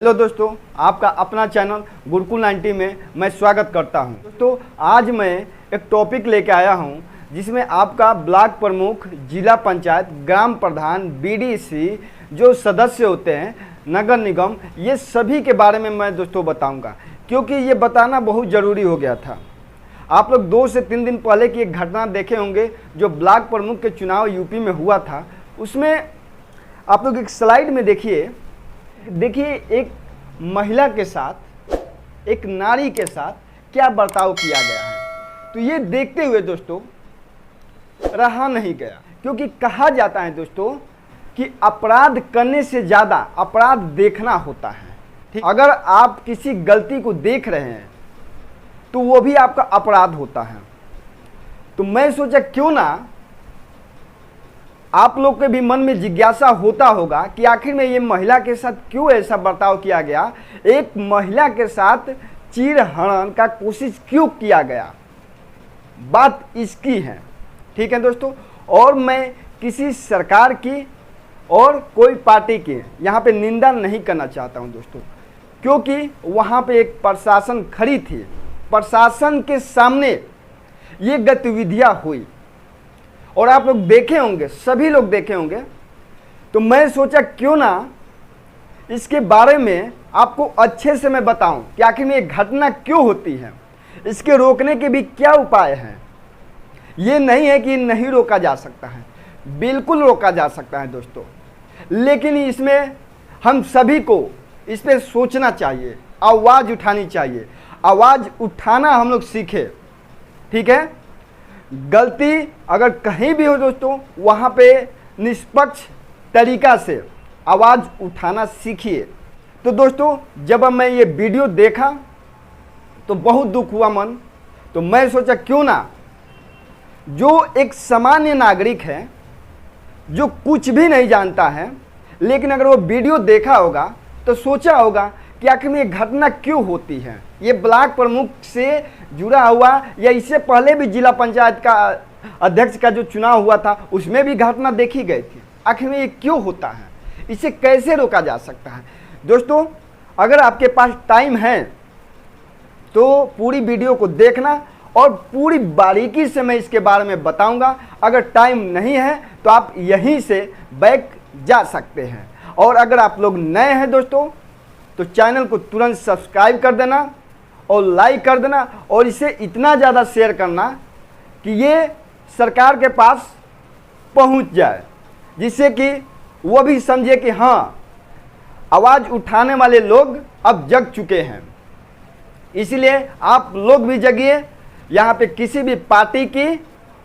Hello दोस्तों, आपका अपना चैनल गुरुकुल 90 में मैं स्वागत करता हूं। दोस्तों, आज मैं एक टॉपिक लेके आया हूं जिसमें आपका ब्लॉक प्रमुख, जिला पंचायत, ग्राम प्रधान, बीडीसी जो सदस्य होते हैं, नगर निगम, ये सभी के बारे में मैं दोस्तों बताऊंगा, क्योंकि ये बताना बहुत ज़रूरी हो गया था। आप लोग 2 से 3 दिन पहले की एक घटना देखे होंगे जो ब्लॉक प्रमुख के चुनाव यूपी में हुआ था। उसमें आप लोग एक स्लाइड में देखिए एक महिला के साथ, एक नारी के साथ क्या बर्ताव किया गया है। तो ये देखते हुए दोस्तों रहा नहीं गया, क्योंकि कहा जाता है दोस्तों कि अपराध करने से ज़्यादा अपराध देखना होता है। ठीक, अगर आप किसी गलती को देख रहे हैं तो वो भी आपका अपराध होता है। तो मैं सोचा क्यों ना आप लोग के भी मन में जिज्ञासा होता होगा कि आखिर में ये महिला के साथ क्यों ऐसा बर्ताव किया गया, एक महिला के साथ चीरहरण का कोशिश क्यों किया गया, बात इसकी है। ठीक है दोस्तों, और मैं किसी सरकार की और कोई पार्टी की यहाँ पे निंदा नहीं करना चाहता हूँ दोस्तों, क्योंकि वहाँ पे एक प्रशासन खड़ी थी, प्रशासन के सामने ये गतिविधियाँ हुई और आप लोग देखे होंगे, सभी लोग देखे होंगे। तो मैं सोचा क्यों ना इसके बारे में आपको अच्छे से मैं बताऊं कि आखिर में ये घटना क्यों होती है, इसके रोकने के भी क्या उपाय हैं। ये नहीं है कि नहीं रोका जा सकता है, बिल्कुल रोका जा सकता है दोस्तों, लेकिन इसमें हम सभी को इस पर सोचना चाहिए, आवाज़ उठानी चाहिए। आवाज़ उठाना हम लोग सीखे। ठीक है, गलती अगर कहीं भी हो दोस्तों, वहाँ पे निष्पक्ष तरीका से आवाज़ उठाना सीखिए। तो दोस्तों, जब मैं ये वीडियो देखा तो बहुत दुख हुआ मन। तो मैं सोचा क्यों ना जो एक सामान्य नागरिक है, जो कुछ भी नहीं जानता है, लेकिन अगर वो वीडियो देखा होगा तो सोचा होगा कि आखिर में ये घटना क्यों होती है। ये ब्लॉक प्रमुख से जुड़ा हुआ, या इससे पहले भी जिला पंचायत का अध्यक्ष का जो चुनाव हुआ था उसमें भी घटना देखी गई थी। आखिर में ये क्यों होता है, इसे कैसे रोका जा सकता है। दोस्तों, अगर आपके पास टाइम है तो पूरी वीडियो को देखना और पूरी बारीकी से मैं इसके बारे में बताऊंगा। अगर टाइम नहीं है तो आप यहीं से बैक जा सकते हैं। और अगर आप लोग नए हैं दोस्तों तो चैनल को तुरंत सब्सक्राइब कर देना और लाइक कर देना, और इसे इतना ज़्यादा शेयर करना कि ये सरकार के पास पहुंच जाए, जिससे कि वो भी समझे कि हाँ, आवाज़ उठाने वाले लोग अब जग चुके हैं। इसलिए आप लोग भी जगिए। यहाँ पे किसी भी पार्टी की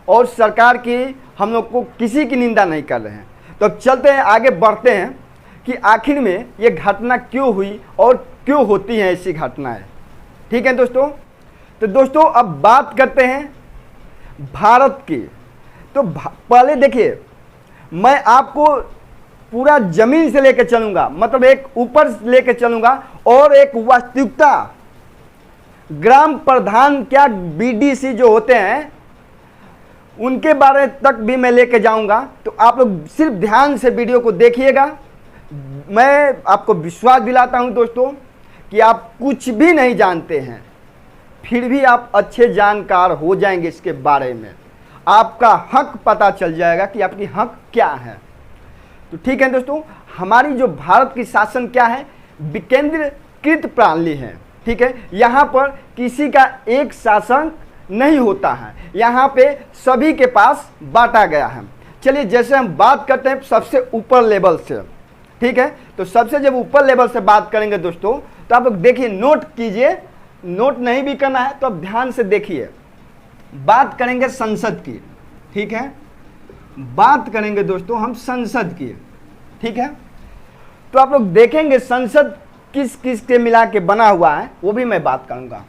और सरकार की हम लोग को किसी की निंदा नहीं कर रहे हैं। तो अब चलते हैं, आगे बढ़ते हैं कि आखिर में ये घटना क्यों हुई और क्यों होती हैं ऐसी घटनाएं। ठीक है दोस्तों, तो दोस्तों अब बात करते हैं भारत की। तो पहले देखिए, मैं आपको पूरा जमीन से लेकर चलूंगा, मतलब एक ऊपर लेकर चलूंगा, और एक वास्तविकता ग्राम प्रधान क्या बीडीसी जो होते हैं उनके बारे तक भी मैं लेके जाऊंगा। तो आप लोग सिर्फ ध्यान से वीडियो को देखिएगा। मैं आपको विश्वास दिलाता हूं दोस्तों कि आप कुछ भी नहीं जानते हैं, फिर भी आप अच्छे जानकार हो जाएंगे इसके बारे में। आपका हक पता चल जाएगा कि आपकी हक क्या है। तो ठीक है दोस्तों, हमारी जो भारत की शासन क्या है, विकेंद्रीकृत प्रणाली है। ठीक है, यहाँ पर किसी का एक शासन नहीं होता है, यहाँ पे सभी के पास बांटा गया है। चलिए, जैसे हम बात करते हैं सबसे ऊपर लेवल से। ठीक है, तो सबसे जब ऊपर लेवल से बात करेंगे दोस्तों, तो आप लोग देखिए, नोट कीजिए, नोट नहीं भी करना है तो आप ध्यान से देखिए। बात करेंगे संसद की। ठीक है, बात करेंगे दोस्तों हम संसद की। ठीक है, तो आप लोग देखेंगे संसद किस किस के मिला के बना हुआ है, वो भी मैं बात करूंगा।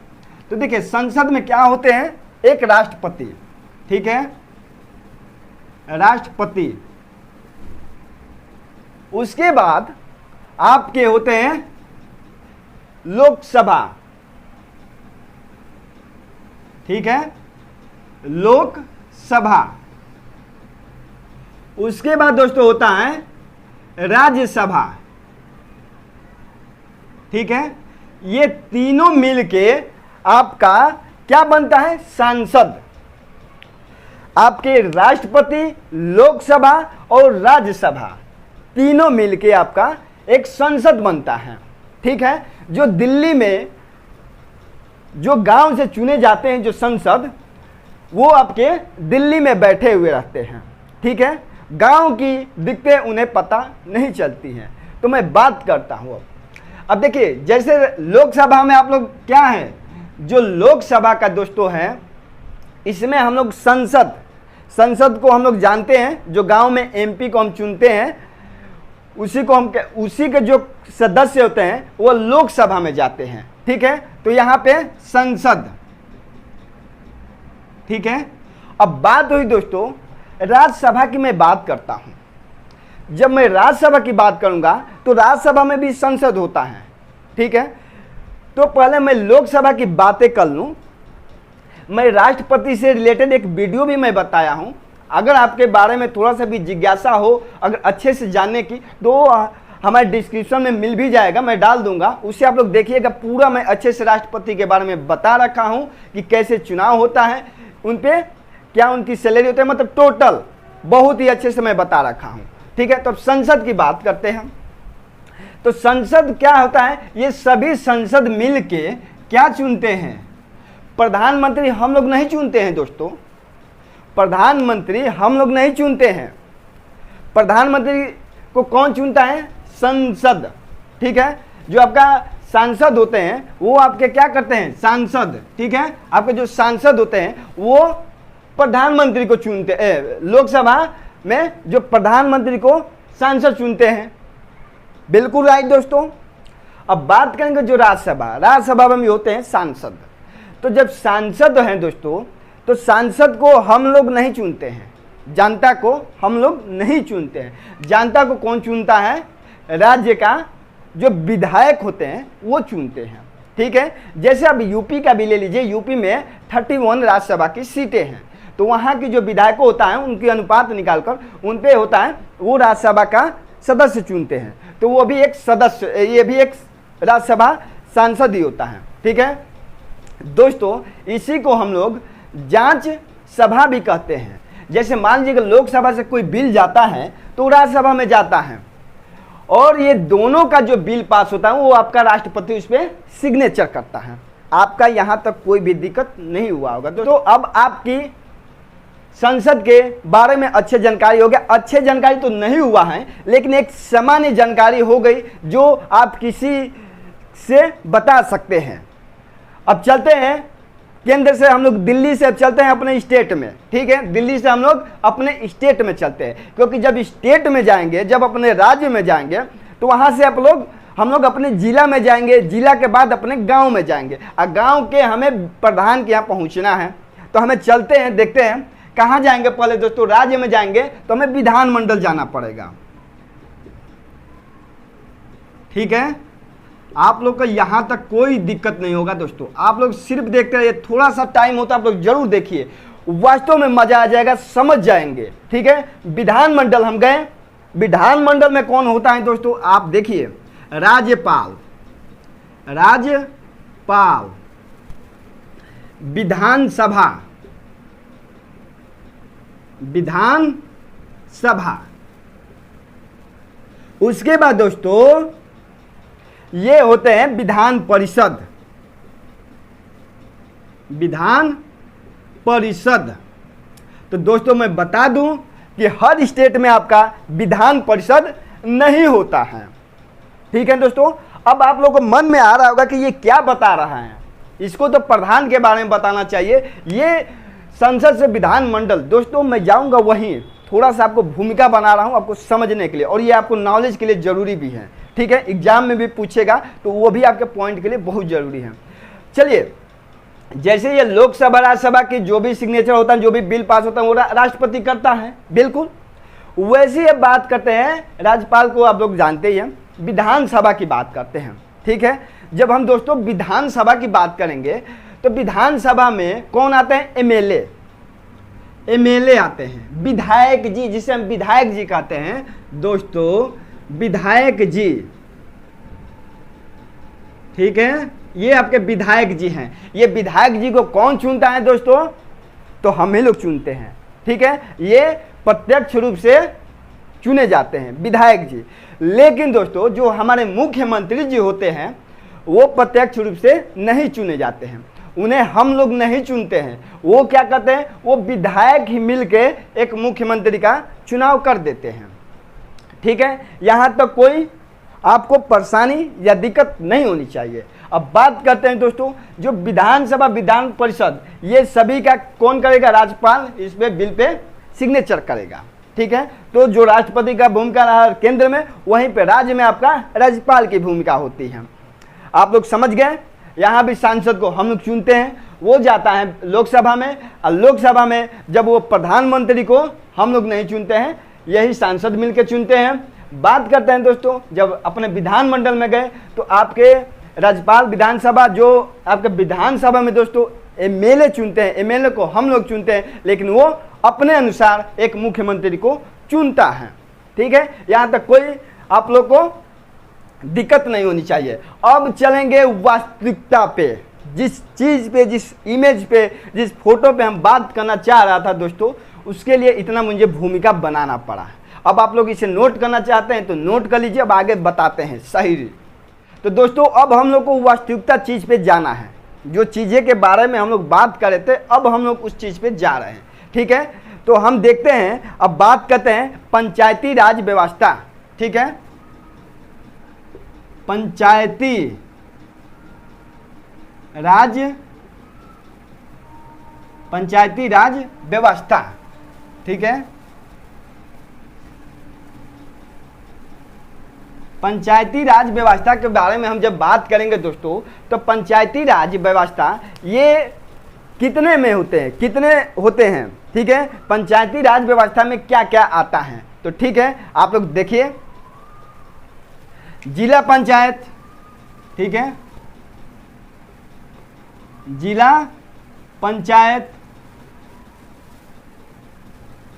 तो देखिए, संसद में क्या होते हैं, एक राष्ट्रपति। ठीक है, राष्ट्रपति, उसके बाद आपके होते हैं लोकसभा। ठीक है, लोकसभा। उसके बाद दोस्तों होता है राज्यसभा। ठीक है, ये तीनों मिलके आपका क्या बनता है, सांसद। आपके राष्ट्रपति, लोकसभा और राज्यसभा तीनों मिलके आपका एक संसद बनता है। ठीक है, जो दिल्ली में जो गांव से चुने जाते हैं जो संसद, वो आपके दिल्ली में बैठे हुए रहते हैं। ठीक है, गांव की दिक्कतें उन्हें पता नहीं चलती हैं। तो मैं बात करता हूं अब देखिए, जैसे लोकसभा में आप लोग क्या है, जो लोकसभा का दोस्तों है, इसमें हम लोग संसद को हम लोग जानते हैं, जो गांव में एमपी को हम चुनते हैं, उसी के जो सदस्य होते हैं वो लोकसभा में जाते हैं। ठीक है, तो यहां पे संसद। ठीक है, अब बात हुई दोस्तों राज्यसभा की। मैं बात करता हूं, जब मैं राज्यसभा की बात करूंगा तो राज्यसभा में भी संसद होता है। ठीक है, तो पहले मैं लोकसभा की बातें कर लूं। मैं राष्ट्रपति से रिलेटेड एक वीडियो भी मैं बताया हूं, अगर आपके बारे में थोड़ा सा भी जिज्ञासा हो, अगर अच्छे से जानने की, तो हमारे डिस्क्रिप्शन में मिल भी जाएगा, मैं डाल दूंगा, उससे आप लोग देखिएगा। पूरा मैं अच्छे से राष्ट्रपति के बारे में बता रखा हूं कि कैसे चुनाव होता है, उन पे क्या उनकी सैलरी होती है, मतलब टोटल बहुत ही अच्छे से मैं बता रखा हूं। ठीक है, तो अब संसद की बात करते हैं। तो संसद क्या होता है, ये सभी संसद मिलके क्या चुनते हैं, प्रधानमंत्री हम लोग नहीं चुनते हैं दोस्तों, प्रधानमंत्री हम लोग नहीं चुनते हैं। प्रधानमंत्री को कौन चुनता है, संसद। ठीक है, जो आपका सांसद होते हैं वो आपके क्या करते हैं, सांसद। ठीक है, आपके जो सांसद होते हैं वो प्रधानमंत्री को चुनते हैं। लोकसभा में जो प्रधानमंत्री को सांसद चुनते हैं, बिल्कुल राइट दोस्तों। अब बात करेंगे जो राज्यसभा में भी होते हैं सांसद। तो जब सांसद हैं दोस्तों, तो सांसद को हम लोग नहीं चुनते हैं, जनता को हम लोग नहीं चुनते हैं। जनता को कौन चुनता है, राज्य का जो विधायक होते हैं वो चुनते हैं। ठीक है, जैसे अब यूपी का भी ले लीजिए, यूपी में 31 राज्यसभा की सीटें हैं, तो वहाँ की जो विधायक होता है उनकी अनुपात निकालकर उन पे होता है, वो राज्यसभा का सदस्य चुनते हैं। तो वो भी एक सदस्य, ये भी एक राज्यसभा सांसद ही होता है। ठीक है दोस्तों, इसी को हम लोग जांच सभा भी कहते हैं। जैसे मान लीजिए लोकसभा से कोई बिल जाता है तो राज्यसभा में जाता है, और ये दोनों का जो बिल पास होता है वो आपका राष्ट्रपति उस पर सिग्नेचर करता है। आपका यहाँ तक कोई भी दिक्कत नहीं हुआ होगा। तो अब आपकी संसद के बारे में अच्छे जानकारी हो गया। अच्छे जानकारी तो नहीं हुआ है, लेकिन एक सामान्य जानकारी हो गई जो आप किसी से बता सकते हैं। अब चलते हैं केंद्र से, हम लोग दिल्ली से अब चलते हैं अपने स्टेट में। ठीक है, दिल्ली से हम लोग अपने स्टेट में चलते हैं, क्योंकि जब स्टेट में जाएंगे, जब अपने राज्य में जाएंगे, तो वहाँ से हम लोग अपने जिला में जाएंगे, जिला के बाद अपने गांव में जाएंगे, और गांव के हमें प्रधान के यहाँ पहुँचना है। तो हमें चलते हैं, देखते हैं कहाँ जाएंगे। पहले दोस्तों राज्य में जाएंगे तो हमें विधानमंडल जाना पड़ेगा। ठीक है, आप लोग का यहाँ तक कोई दिक्कत नहीं होगा दोस्तों, आप लोग सिर्फ देखते रहिए। थोड़ा सा टाइम होता है, आप लोग जरूर देखिए, वास्तव में मजा आ जाएगा, समझ जाएंगे। ठीक है, विधानमंडल हम गए। विधानमंडल में कौन होता है दोस्तों, आप देखिए, राज्यपाल, विधानसभा, उसके बाद दोस्तों ये होते हैं विधान परिषद। तो दोस्तों मैं बता दूं कि हर स्टेट में आपका विधान परिषद नहीं होता है। ठीक है दोस्तों, अब आप लोगों को मन में आ रहा होगा कि ये क्या बता रहा है, इसको तो प्रधान के बारे में बताना चाहिए, ये संसद से विधानमंडल। दोस्तों मैं जाऊंगा वहीं, थोड़ा सा आपको भूमिका बना रहा हूं आपको समझने के लिए, और ये आपको नॉलेज के लिए जरूरी भी है। ठीक है, एग्जाम में भी पूछेगा तो वो भी आपके पॉइंट के लिए बहुत जरूरी है। चलिए, जैसे ये लोकसभा राज्यसभा की जो भी सिग्नेचर होता है, जो भी बिल पास होता है, वो राष्ट्रपति करता है, बिल्कुल वैसे ही बात करते हैं। राज्यपाल को आप लोग जानते ही हैं। विधानसभा की बात करते हैं। ठीक है, जब हम दोस्तों विधानसभा की बात करेंगे तो विधानसभा में कौन आते हैं, एमएलए आते हैं, विधायक जी, जिसे हम विधायक जी कहते हैं दोस्तों, विधायक जी। ठीक है, ये आपके विधायक जी हैं। ये विधायक जी को कौन चुनता है दोस्तों? तो हम ही लोग चुनते हैं। ठीक है, ये प्रत्यक्ष रूप से चुने जाते हैं विधायक जी। लेकिन दोस्तों जो हमारे मुख्यमंत्री जी होते हैं वो प्रत्यक्ष रूप से नहीं चुने जाते हैं, उन्हें हम लोग नहीं चुनते हैं। वो क्या करते हैं, वो विधायक ही मिलके एक मुख्यमंत्री का चुनाव कर देते हैं। ठीक है, यहाँ तक कोई आपको परेशानी या दिक्कत नहीं होनी चाहिए। अब बात करते हैं दोस्तों, जो विधानसभा विधान परिषद ये सभी का कौन करेगा? राज्यपाल इस पे बिल पे सिग्नेचर करेगा। ठीक है, तो जो राष्ट्रपति का भूमिका रहा केंद्र में, वहीं पे राज्य में आपका राज्यपाल की भूमिका होती है। आप लोग समझ गए? यहाँ भी सांसद को हम लोग चुनते हैं, वो जाता है लोकसभा में, और लोकसभा में जब वो प्रधानमंत्री को हम लोग नहीं चुनते हैं, यही सांसद मिलकर चुनते हैं। बात करते हैं दोस्तों, जब अपने विधानमंडल में गए तो आपके राज्यपाल विधानसभा जो आपके विधानसभा में दोस्तों एमएलए चुनते हैं, एमएलए को हम लोग चुनते हैं, लेकिन वो अपने अनुसार एक मुख्यमंत्री को चुनता है। ठीक है, यहाँ तक कोई आप लोग को दिक्कत नहीं होनी चाहिए। अब चलेंगे वास्तविकता पे, जिस चीज़ पे, जिस इमेज पे, जिस फोटो पे हम बात करना चाह रहा था दोस्तों, उसके लिए इतना मुझे भूमिका बनाना पड़ा। अब आप लोग इसे नोट करना चाहते हैं तो नोट कर लीजिए, अब आगे बताते हैं सही। तो दोस्तों अब हम लोग को वास्तविकता चीज़ पे जाना है, जो चीज़ें के बारे में हम लोग बात कर रहे थे, अब हम लोग उस चीज़ पे जा रहे हैं। ठीक है, तो हम देखते हैं, अब बात करते हैं पंचायती राज व्यवस्था। ठीक है, पंचायती राज व्यवस्था। ठीक है, पंचायती राज व्यवस्था के बारे में हम जब बात करेंगे दोस्तों, तो पंचायती राज व्यवस्था ये कितने में होते हैं, कितने होते हैं? ठीक है, पंचायती राज व्यवस्था में क्या क्या आता है? तो ठीक है, आप लोग देखिए, जिला पंचायत, ठीक है, जिला पंचायत,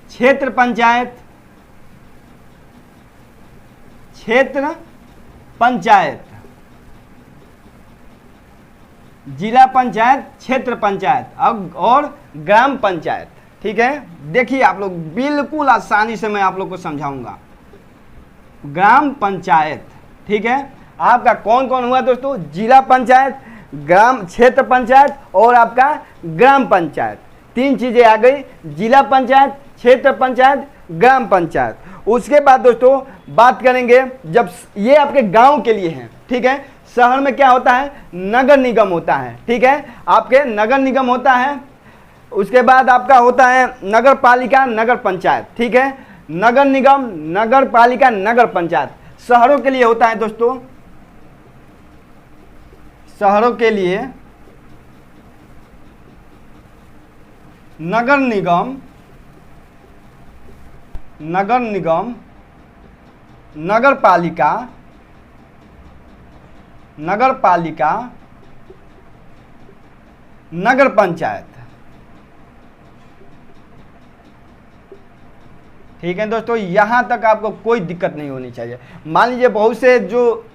क्षेत्र पंचायत, क्षेत्र पंचायत, जिला पंचायत, क्षेत्र पंचायत और ग्राम पंचायत। ठीक है, देखिए आप लोग, बिल्कुल आसानी से मैं आप लोग को समझाऊंगा। ग्राम पंचायत, ठीक है, आपका कौन कौन हुआ दोस्तों? जिला पंचायत, ग्राम क्षेत्र पंचायत और आपका ग्राम पंचायत। तीन चीजें आ गई, जिला पंचायत, क्षेत्र पंचायत, ग्राम पंचायत। उसके बाद दोस्तों बात करेंगे, जब ये आपके गांव के लिए हैं। ठीक है, शहर में क्या होता है? नगर निगम होता है। ठीक है, आपके नगर निगम होता है। उसके बाद आपका होता है नगर पालिका, नगर पंचायत। ठीक है, नगर निगम, नगर पालिका, नगर पंचायत शहरों के लिए होता है दोस्तों। शहरों के लिए नगर निगम, नगर निगम, नगर पालिका, नगर पालिका, नगर पंचायत। ठीक है दोस्तों, यहां तक आपको कोई दिक्कत नहीं होनी चाहिए। मान लीजिए बहुत से जो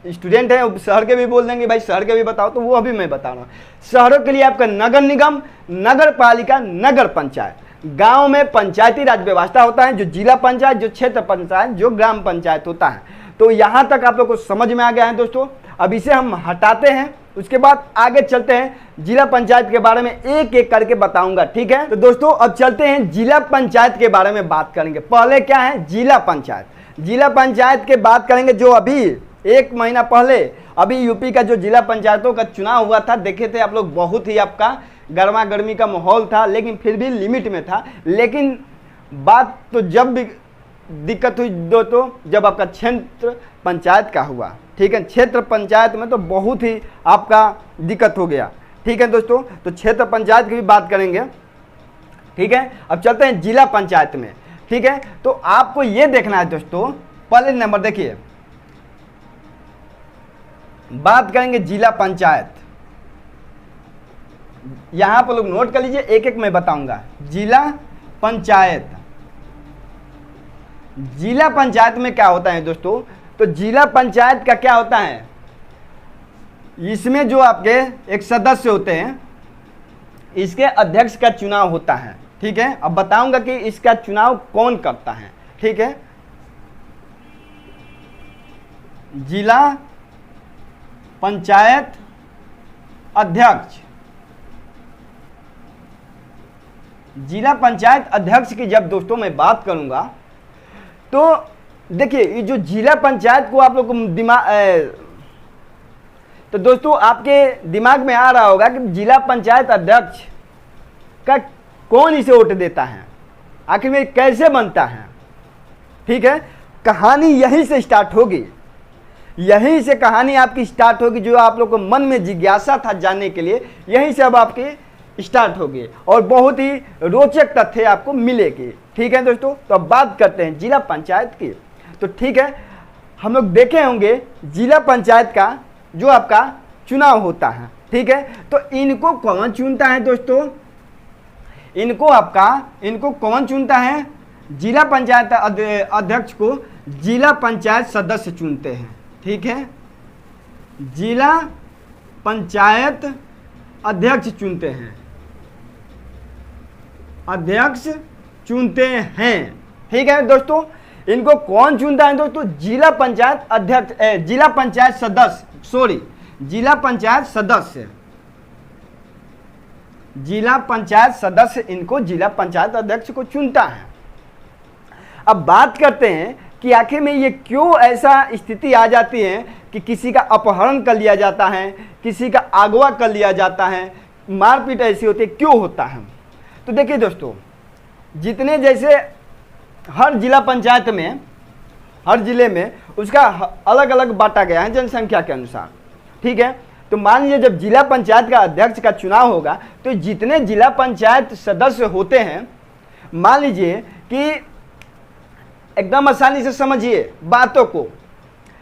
स्टूडेंट हैं शहर के भी बोल देंगे भाई शहर के भी बताओ, तो वो अभी मैं बता रहा हूँ। शहरों के लिए आपका नगर निगम, नगर पालिका, नगर पंचायत। गांव में पंचायती राज व्यवस्था होता है, जो जिला पंचायत, जो क्षेत्र पंचायत, जो ग्राम पंचायत होता है। तो यहां तक आप लोग को समझ में आ गया है दोस्तों। अब इसे हम हटाते हैं, उसके बाद आगे चलते हैं। जिला पंचायत के बारे में एक एक करके बताऊंगा। ठीक है, तो दोस्तों अब चलते हैं जिला पंचायत के बारे में बात करेंगे। पहले क्या है? जिला पंचायत। जिला पंचायत के बात करेंगे, जो अभी एक महीना पहले अभी यूपी का जो जिला पंचायतों का चुनाव हुआ था, देखे थे आप लोग, बहुत ही आपका गर्मा गर्मी का माहौल था, लेकिन फिर भी लिमिट में था। लेकिन बात तो जब भी दिक्कत हुई दोस्तों, जब आपका क्षेत्र पंचायत का हुआ। ठीक है, क्षेत्र पंचायत में तो बहुत ही आपका दिक्कत हो गया। ठीक है दोस्तों, तो क्षेत्र पंचायत की भी बात करेंगे। ठीक है, अब चलते हैं जिला पंचायत में। ठीक है, तो आपको ये देखना है दोस्तों, पहले नंबर देखिए, बात करेंगे जिला पंचायत। यहां पर लोग नोट कर लीजिए, एक एक मैं बताऊंगा। जिला पंचायत, जिला पंचायत में क्या होता है दोस्तों? तो जिला पंचायत का क्या होता है? इसमें जो आपके एक सदस्य होते हैं, इसके अध्यक्ष का चुनाव होता है। ठीक है, अब बताऊंगा कि इसका चुनाव कौन करता है। ठीक है, जिला पंचायत अध्यक्ष। जिला पंचायत अध्यक्ष की जब दोस्तों मैं बात करूंगा तो देखिए, ये जो जिला पंचायत को आप लोग को तो दोस्तों आपके दिमाग में आ रहा होगा कि जिला पंचायत अध्यक्ष का कौन इसे वोट देता है, आखिर में कैसे बनता है। ठीक है, कहानी यहीं से स्टार्ट होगी, यहीं से कहानी आपकी स्टार्ट होगी। जो आप लोग को मन में जिज्ञासा था जानने के लिए, यहीं से अब आपकी स्टार्ट होगी और बहुत ही रोचक तथ्य आपको मिलेगी। ठीक है दोस्तों, तो अब बात करते हैं जिला पंचायत की। तो ठीक है, हम लोग देखे होंगे जिला पंचायत का जो आपका चुनाव होता है। ठीक है, तो इनको कौन चुनता है दोस्तों? इनको कौन चुनता है? जिला पंचायत अध्यक्ष को जिला पंचायत सदस्य चुनते हैं। ठीक है, जिला पंचायत अध्यक्ष चुनते हैं, अध्यक्ष चुनते हैं। ठीक है दोस्तों, इनको कौन चुनता है दोस्तों? जिला पंचायत अध्यक्ष, जिला पंचायत सदस्य, जिला पंचायत सदस्य, जिला पंचायत सदस्य इनको जिला पंचायत अध्यक्ष को चुनता है। अब बात करते हैं कि आखिर में ये क्यों ऐसा स्थिति आ जाती है कि किसी का अपहरण कर लिया जाता है, किसी का अगवा कर लिया जाता है, मारपीट ऐसी होती है, क्यों होता है? तो देखिए दोस्तों, जितने जैसे हर जिला पंचायत में, हर जिले में उसका अलग अलग बांटा गया है जनसंख्या के अनुसार। ठीक है, तो मान लीजिए जब जिला पंचायत का अध्यक्ष का चुनाव होगा तो जितने जिला पंचायत सदस्य होते हैं, मान लीजिए कि एकदम आसानी से समझिए बातों को,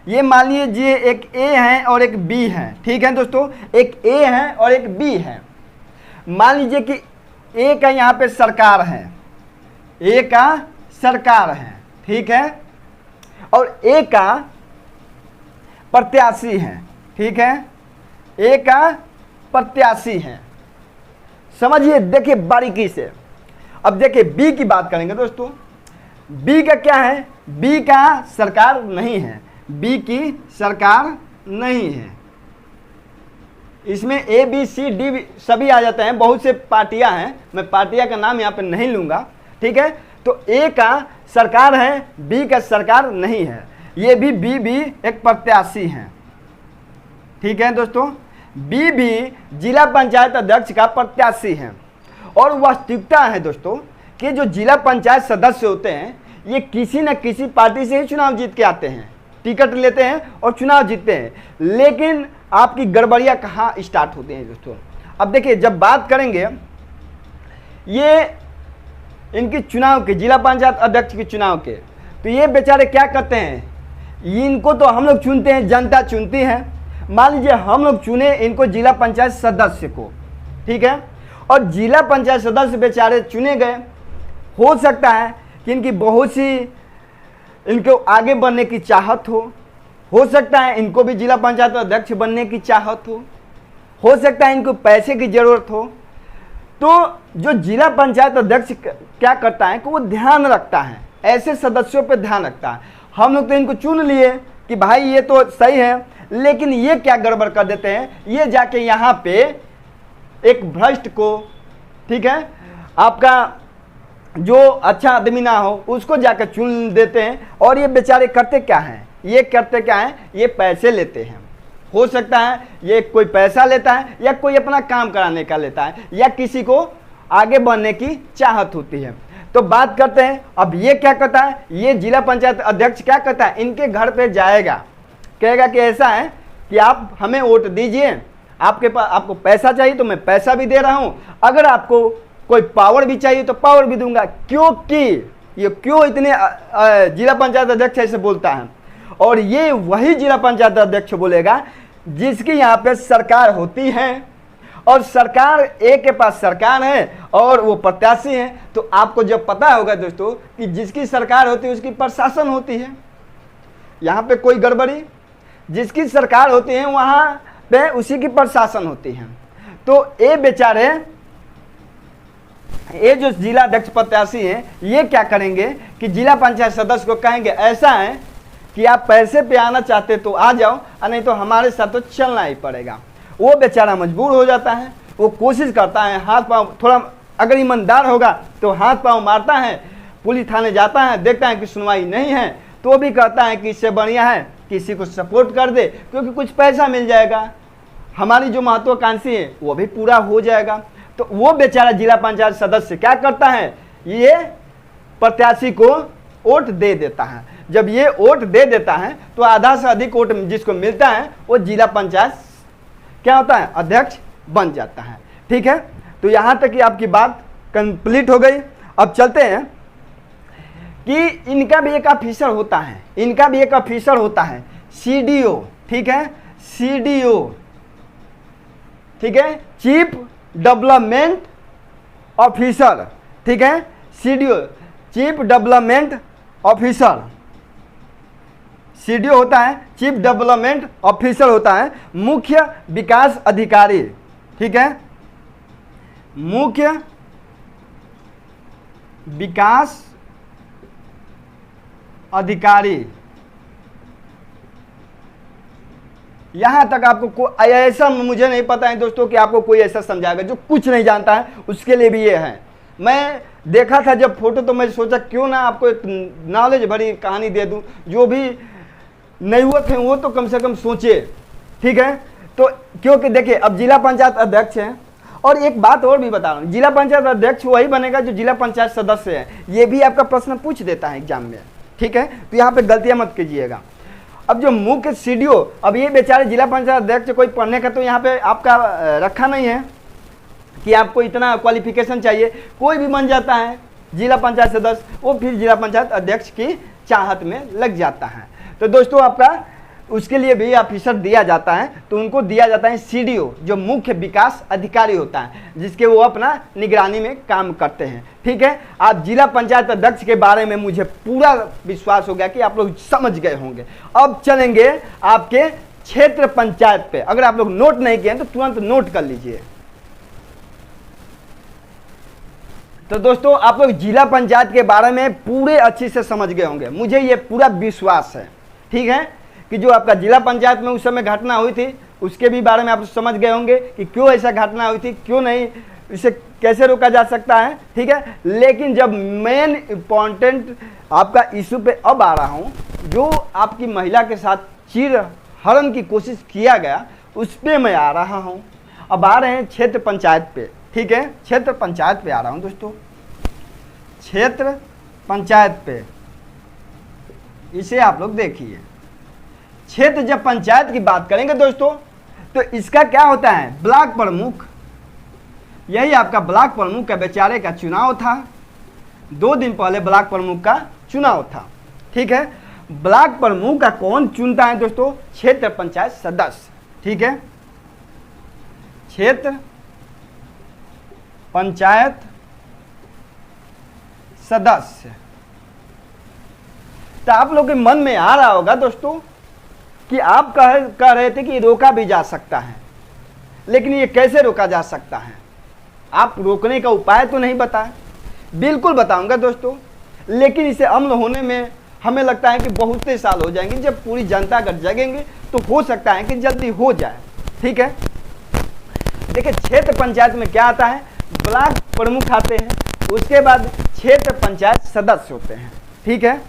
ये मान लीजिए एक ए है और एक बी है। ठीक है दोस्तों, एक ए है और एक बी है। मान लीजिए कि ए का यहाँ पे सरकार है, ए का सरकार है। ठीक है, और ए का प्रत्याशी है। ठीक है, ए का प्रत्याशी है। समझिए, देखिए बारीकी से। अब देखिए बी की बात करेंगे दोस्तों। बी का क्या है? बी का सरकार नहीं है, बी की सरकार नहीं है। इसमें ए बी सी डी सभी आ जाते हैं, बहुत से पार्टियां हैं, मैं पार्टियां का नाम यहाँ पे नहीं लूंगा। ठीक है, तो ए का सरकार है, बी का सरकार नहीं है। ये भी बी भी एक प्रत्याशी है। ठीक है दोस्तों, बी भी जिला पंचायत अध्यक्ष का प्रत्याशी है। और वास्तविकता है दोस्तों कि जो जिला पंचायत सदस्य होते हैं ये किसी न किसी पार्टी से ही चुनाव जीत के आते हैं, टिकट लेते हैं और चुनाव जीतते हैं। लेकिन आपकी गड़बड़ियां कहाँ स्टार्ट होती हैं दोस्तों? अब देखिए, जब बात करेंगे ये इनकी चुनाव के, जिला पंचायत अध्यक्ष के चुनाव के, तो ये बेचारे क्या करते हैं? इनको तो हम लोग चुनते हैं, जनता चुनती है। मान लीजिए हम लोग चुने इनको जिला पंचायत सदस्य को। ठीक है, और जिला पंचायत सदस्य बेचारे चुने गए। हो सकता है कि इनकी बहुत सी इनको आगे बढ़ने की चाहत हो सकता है इनको भी जिला पंचायत अध्यक्ष बनने की चाहत हो सकता है इनको पैसे की जरूरत हो। तो जो जिला पंचायत अध्यक्ष क्या करता है कि वो ध्यान रखता है, ऐसे सदस्यों पर ध्यान रखता है। हम लोग तो इनको चुन लिए कि भाई ये तो सही है, लेकिन ये क्या गड़बड़ कर देते हैं, ये जाके यहाँ पे एक भ्रष्ट को, ठीक है, आपका जो अच्छा आदमी ना हो उसको जाकर चुन देते हैं। और ये बेचारे करते क्या हैं? ये पैसे लेते हैं। हो सकता है ये कोई पैसा लेता है या कोई अपना काम कराने का लेता है या किसी को आगे बढ़ने की चाहत होती है। तो बात करते हैं, अब ये क्या करता है? ये जिला पंचायत अध्यक्ष क्या करता है? इनके घर पे जाएगा, कहेगा कि ऐसा है कि आप हमें वोट दीजिए, आपके पास आपको पैसा चाहिए तो मैं पैसा भी दे रहा हूं, अगर आपको कोई पावर भी चाहिए तो पावर भी दूंगा। क्योंकि ये क्यों इतने जिला पंचायत अध्यक्ष ऐसे बोलता है? और ये वही जिला पंचायत अध्यक्ष बोलेगा जिसकी यहाँ पे सरकार होती है और सरकार एक के पास सरकार है और वो प्रत्याशी है। तो आपको जब पता होगा दोस्तों कि जिसकी सरकार होती है उसकी प्रशासन होती है, यहाँ पे कोई गड़बड़ी, जिसकी सरकार होती है वहाँ पे उसी की प्रशासन होती है। तो ये बेचारे, ये जो जिला अध्यक्ष प्रत्याशी हैं, ये क्या करेंगे कि जिला पंचायत सदस्य को कहेंगे ऐसा है कि आप पैसे पे आना चाहते तो आ जाओ, और नहीं तो हमारे साथ तो चलना ही पड़ेगा। वो बेचारा मजबूर हो जाता है, वो कोशिश करता है, हाथ पांव थोड़ा अगर ईमानदार होगा तो हाथ पांव मारता है, पुलिस थाने जाता है, देखता है कि सुनवाई नहीं है, तो भी कहता है कि इससे बढ़िया है किसी को सपोर्ट कर दे, क्योंकि कुछ पैसा मिल जाएगा, हमारी जो महत्वाकांक्षी है वो भी पूरा हो जाएगा। तो वो बेचारा जिला पंचायत सदस्य क्या करता है, ये प्रत्याशी को वोट दे देता है। जब ये वोट दे देता है तो आधा से अधिक वोट जिसको मिलता है वो जिला पंचायत क्या होता है, अध्यक्ष बन जाता है। ठीक है, तो यहां तक की आपकी बात कंप्लीट हो गई। अब चलते हैं कि इनका भी एक ऑफिसर होता है, इनका भी एक ऑफिसर होता है सीडीओ। ठीक है, सीडीओ, ठीक है, चीफ डेवलपमेंट ऑफिसर। ठीक है, CDO, chief development officer, CDO होता है, चीफ डेवलपमेंट ऑफिसर होता है, मुख्य विकास अधिकारी। ठीक है, मुख्य विकास अधिकारी। यहां तक आपको ऐसा मुझे नहीं पता है दोस्तों कि आपको कोई ऐसा समझाएगा जो कुछ नहीं जानता है, उसके लिए भी ये है। मैं देखा था जब फोटो तो मैं सोचा क्यों ना आपको एक नॉलेज भरी कहानी दे दूं, जो भी नवयुवक हैं वो तो कम से कम सोचे। ठीक है, तो क्योंकि देखिए अब जिला पंचायत अध्यक्ष हैं, और एक बात और भी बता रहा हूँ, जिला पंचायत अध्यक्ष वही बनेगा जो जिला पंचायत सदस्य है। ये भी आपका प्रश्न पूछ देता है एग्जाम में। ठीक है, तो यहाँ पे गलतियां मत कीजिएगा। अब जो मुख्य सीडीओ, अब ये बेचारे जिला पंचायत अध्यक्ष कोई पढ़ने का तो यहाँ पे आपका रखा नहीं है कि आपको इतना क्वालिफिकेशन चाहिए, कोई भी बन जाता है जिला पंचायत सदस्य, वो फिर जिला पंचायत अध्यक्ष की चाहत में लग जाता है। तो दोस्तों आपका उसके लिए भी ऑफिसर दिया जाता है, तो उनको दिया जाता है सीडीओ, जो मुख्य विकास अधिकारी होता है, जिसके वो अपना निगरानी में काम करते हैं। ठीक है, आप जिला पंचायत अध्यक्ष के बारे में मुझे पूरा विश्वास हो गया कि आप लोग समझ गए होंगे। अब चलेंगे आपके क्षेत्र पंचायत पे। अगर आप लोग नोट नहीं किए तो तुरंत नोट कर लीजिए। तो दोस्तों आप लोग जिला पंचायत के बारे में पूरे अच्छे से समझ गए होंगे, मुझे ये पूरा विश्वास है। ठीक है, कि जो आपका जिला पंचायत में उस समय घटना हुई थी उसके भी बारे में आप समझ गए होंगे कि क्यों ऐसा घटना हुई थी, क्यों नहीं, इसे कैसे रोका जा सकता है। ठीक है, लेकिन जब मेन इम्पॉर्टेंट आपका इशू पे अब आ रहा हूँ, जो आपकी महिला के साथ चीरहरण की कोशिश किया गया, उस पर मैं आ रहा हूँ। अब आ रहे हैं क्षेत्र पंचायत पे। ठीक है, क्षेत्र पंचायत पे आ रहा हूँ दोस्तों, क्षेत्र पंचायत पे। इसे आप लोग देखिए, क्षेत्र जब पंचायत की बात करेंगे दोस्तों तो इसका क्या होता है, ब्लॉक प्रमुख। यही आपका ब्लॉक प्रमुख का बेचारे का चुनाव था, 2 दिन पहले ब्लॉक प्रमुख का चुनाव था। ठीक है, ब्लॉक प्रमुख का कौन चुनता है दोस्तों, क्षेत्र पंचायत सदस्य। ठीक है, क्षेत्र पंचायत सदस्य। तो आप लोग के मन में आ रहा होगा दोस्तों कि आप कह रहे थे कि रोका भी जा सकता है, लेकिन ये कैसे रोका जा सकता है, आप रोकने का उपाय तो नहीं बताए। बिल्कुल बताऊंगा दोस्तों, लेकिन इसे अमल होने में हमें लगता है कि बहुत से साल हो जाएंगे। जब पूरी जनता अगर जगेंगे तो हो सकता है कि जल्दी हो जाए। ठीक है, देखिए क्षेत्र पंचायत में क्या आता है, ब्लॉक प्रमुख आते हैं, उसके बाद क्षेत्र पंचायत सदस्य होते हैं। ठीक है,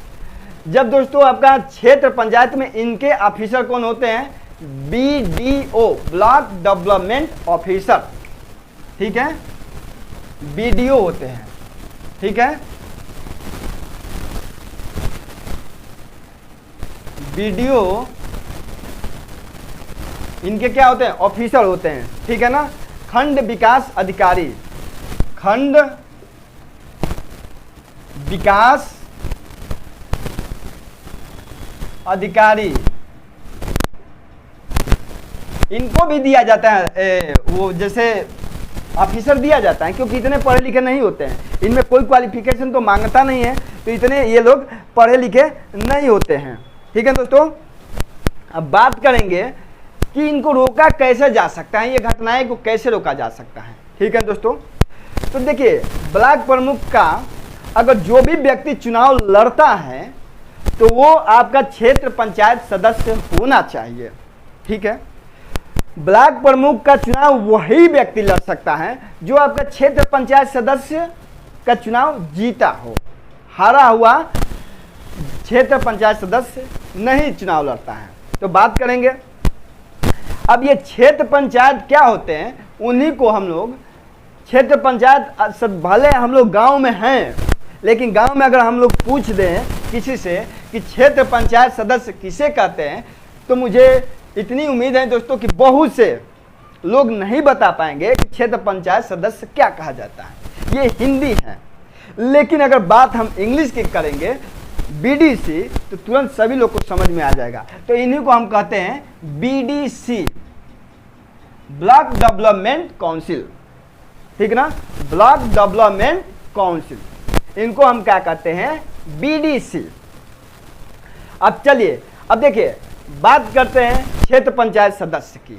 जब दोस्तों आपका क्षेत्र पंचायत में इनके ऑफिसर कौन होते हैं, बीडीओ, ब्लॉक डेवलपमेंट ऑफिसर। ठीक है, बीडीओ होते हैं। ठीक है, बीडीओ इनके क्या होते हैं, ऑफिसर होते हैं। ठीक है ना, खंड विकास अधिकारी, खंड विकास अधिकारी, इनको भी दिया जाता है वो जैसे ऑफिसर दिया जाता है, क्योंकि इतने पढ़े लिखे नहीं होते हैं, इनमें कोई क्वालिफिकेशन तो मांगता नहीं है, तो इतने ये लोग पढ़े लिखे नहीं होते हैं। ठीक है दोस्तों, अब बात करेंगे कि इनको रोका कैसे जा सकता है, ये घटनाएं को कैसे रोका जा सकता है। ठीक है दोस्तों, तो देखिए ब्लॉक प्रमुख का अगर जो भी व्यक्ति चुनाव लड़ता है तो वो आपका क्षेत्र पंचायत सदस्य होना चाहिए। ठीक है, ब्लॉक प्रमुख का चुनाव वही व्यक्ति लड़ सकता है जो आपका क्षेत्र पंचायत सदस्य का चुनाव जीता हो। हारा हुआ क्षेत्र पंचायत सदस्य नहीं चुनाव लड़ता है। तो बात करेंगे अब ये क्षेत्र पंचायत क्या होते हैं, उन्हीं को हम लोग क्षेत्र पंचायत, भले हम लोग गांव में हैं लेकिन गांव में अगर हम लोग पूछ दें किसी से कि क्षेत्र पंचायत सदस्य किसे कहते हैं, तो मुझे इतनी उम्मीद है दोस्तों कि बहुत से लोग नहीं बता पाएंगे कि क्षेत्र पंचायत सदस्य क्या कहा जाता है। ये हिंदी है, लेकिन अगर बात हम इंग्लिश की करेंगे बीडीसी, तो तुरंत सभी लोग को समझ में आ जाएगा। तो इन्हीं को हम कहते हैं बीडीसी, ब्लॉक डेवलपमेंट काउंसिल। ठीक ना, ब्लॉक डेवलपमेंट काउंसिल, इनको हम क्या कहते हैं, बीडीसी। अब चलिए अब देखिए बात करते हैं क्षेत्र पंचायत सदस्य की।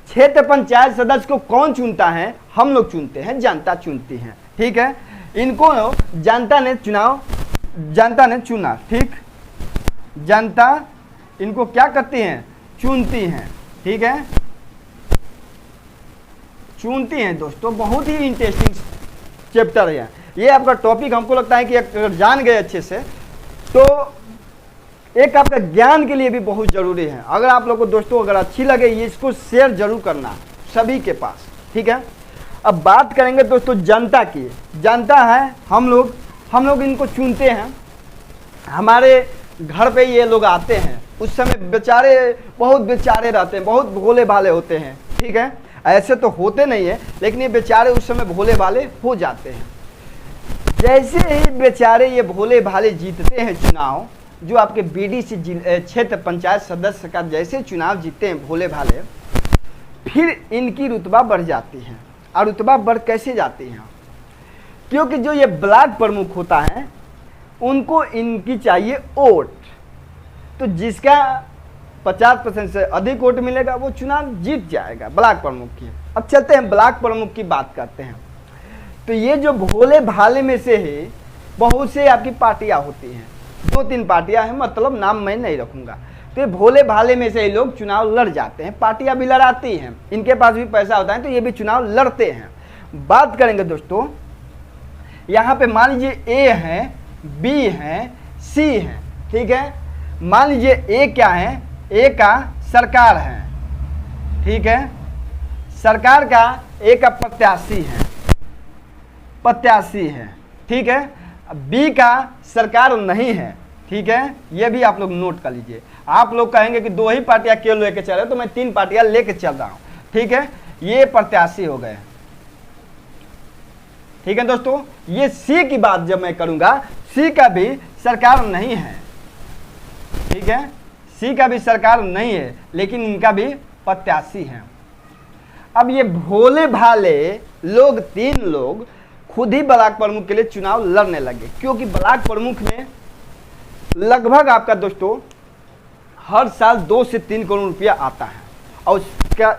क्षेत्र पंचायत सदस्य को कौन चुनता है, हम लोग चुनते हैं, जनता चुनती है। ठीक है, इनको जनता ने चुना। ठीक, जनता इनको क्या करती हैं, चुनती हैं। ठीक है, चुनती हैं दोस्तों। बहुत ही इंटरेस्टिंग चैप्टर है ये। आपका टॉपिक हमको लगता है कि अगर जान गए अच्छे से तो एक आपका ज्ञान के लिए भी बहुत ज़रूरी है। अगर आप लोग को दोस्तों अगर अच्छी लगे ये इसको शेयर जरूर करना सभी के पास। ठीक है, अब बात करेंगे दोस्तों जनता की। जनता है, हम लोग इनको चुनते हैं। हमारे घर पे ये लोग आते हैं, उस समय बेचारे बहुत बेचारे रहते हैं, बहुत भोले भाले होते हैं। ठीक है, ऐसे तो होते नहीं है लेकिन ये बेचारे उस समय भोले भाले हो जाते हैं। जैसे ही बेचारे ये भोले भाले जीतते हैं चुनाव, जो आपके बीडीसी क्षेत्र पंचायत सदस्य का जैसे चुनाव जीतते हैं भोले भाले, फिर इनकी रुतबा बढ़ जाती है। और रुतबा बढ़ कैसे जाती है, क्योंकि जो ये ब्लॉक प्रमुख होता है उनको इनकी चाहिए वोट। तो जिसका 50% से अधिक वोट मिलेगा वो चुनाव जीत जाएगा ब्लॉक प्रमुख की। अब चलते हैं ब्लॉक प्रमुख की बात करते हैं। तो ये जो भोले भाले में से ही बहुत से आपकी पार्टियां होती हैं, 2-3 पार्टियां हैं, मतलब नाम मैं नहीं रखूंगा। तो ये भोले भाले में से ही लोग चुनाव लड़ जाते हैं, पार्टियां भी लड़ाती हैं, इनके पास भी पैसा होता है तो ये भी चुनाव लड़ते हैं। बात करेंगे दोस्तों, यहाँ पे मान लीजिए ए है, बी है, सी है। ठीक है, मान लीजिए ए क्या है, ए का सरकार है। ठीक है, सरकार का ए का प्रत्याशी है। ठीक है, बी का सरकार नहीं है। ठीक है, ये भी आप लोग नोट कर लीजिए। आप लोग कहेंगे कि 2 ही पार्टियां क्यों लेके चल रहे, तो मैं 3 पार्टियां लेके चल रहा हूं। ठीक है, ये प्रत्याशी हो गए। ठीक है दोस्तों, ये सी की बात जब मैं करूंगा, सी का भी सरकार नहीं है। ठीक है, सी का भी सरकार नहीं है लेकिन इनका भी प्रत्याशी है। अब ये भोले भाले लोग 3 लोग खुद ही ब्लॉक प्रमुख के लिए चुनाव लड़ने लगे, क्योंकि ब्लॉक प्रमुख में लगभग आपका दोस्तों हर साल 2 से 3 करोड़ रुपया आता है और